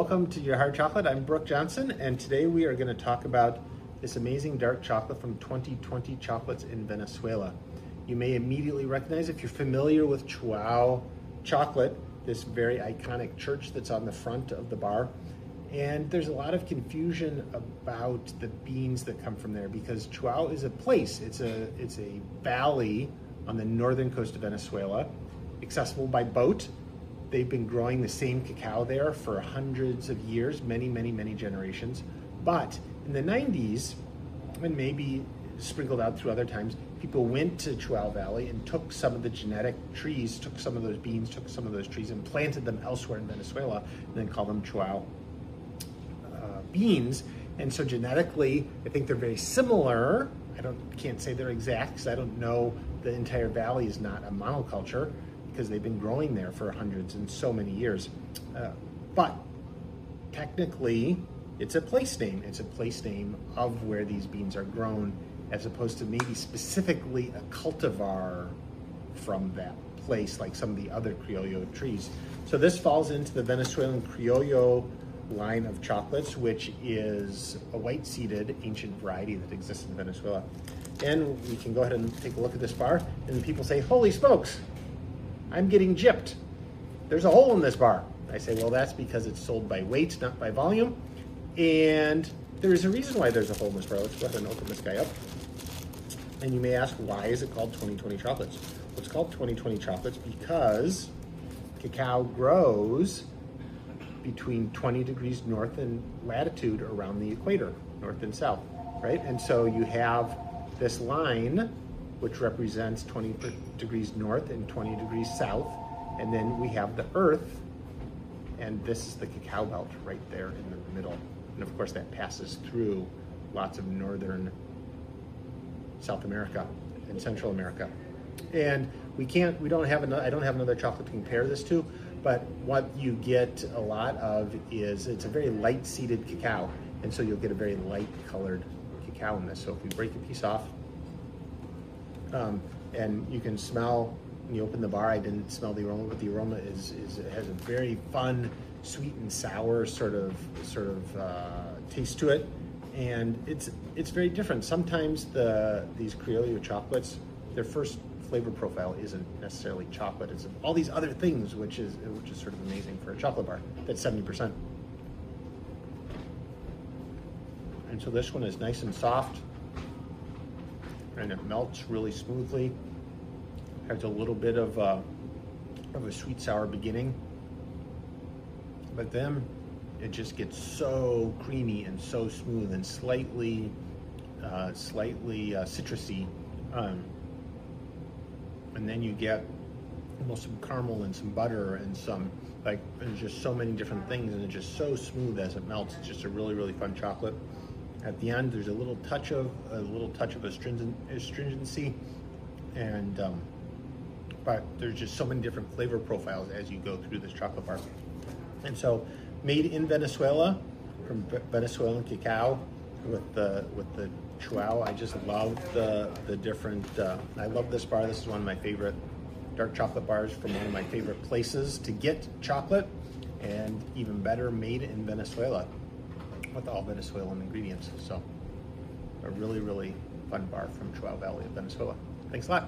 welcome to Yahara Chocolate. I'm Brooke Johnson, and today we are going to talk about this amazing dark chocolate from 2020 Chocolates in Venezuela. You may immediately recognize, if you're familiar with Chuao chocolate, this very iconic church that's on the front of the bar. And there's a lot of confusion about the beans that come from there, because Chuao is a place. It's a valley on the northern coast of Venezuela, accessible by boat. They've been growing the same cacao there for hundreds of years, many generations. But in the 90s, and maybe sprinkled out through other times, people went to Chuao Valley and took some of the genetic trees, took some of those beans, took some of those trees and planted them elsewhere in Venezuela, and then called them Chuao beans. And so genetically, I think they're very similar. Can't say they're exact, because I don't know. The entire valley is not a monoculture, because they've been growing there for hundreds and so many years. But technically, it's a place name. It's a place name of where these beans are grown, as opposed to maybe specifically a cultivar from that place, like some of the other Criollo trees. So this falls into the Venezuelan Criollo line of chocolates, which is a white-seeded ancient variety that exists in Venezuela. And we can go ahead and take a look at this bar, and people say, holy smokes, I'm getting gypped. There's a hole in this bar. I say, well, that's because it's sold by weight, not by volume. And there's a reason why there's a hole in this bar. Let's go ahead and open this guy up. And you may ask, why is it called 2020 Chocolates? Well, it's called 2020 Chocolates because cacao grows between 20 degrees north in latitude around the equator, north and south, right? And so you have this line, which represents 20 degrees north and 20 degrees south. And then we have the earth, and this is the cacao belt right there in the middle. And of course that passes through lots of northern South America and Central America. And I don't have another chocolate to compare this to, but what you get a lot of is, it's a very light seeded cacao. And so you'll get a very light colored cacao in this. So if we break a piece off, and you can smell, when you open the bar, I didn't smell the aroma, but the aroma it has a very fun, sweet and sour sort of taste to it. And it's very different. Sometimes these Criollo chocolates, their first flavor profile isn't necessarily chocolate. It's all these other things, which is sort of amazing for a chocolate bar that's 70%. And so this one is nice and soft, and it melts really smoothly. Has a little bit of a sweet sour beginning, but then it just gets so creamy and so smooth and slightly citrusy, and then you get almost some caramel and some butter and there's just so many different things, and it's just so smooth as it melts. It's just a really fun chocolate. At the end, there's a little touch of astringency, and but there's just so many different flavor profiles as you go through this chocolate bar. And so, made in Venezuela, from Venezuelan cacao, with the Chuao. I just love the different. I love this bar. This is one of my favorite dark chocolate bars from one of my favorite places to get chocolate, and even better, made in Venezuela, with all Venezuelan ingredients. So a really fun bar from Chuao Valley of Venezuela. Thanks a lot.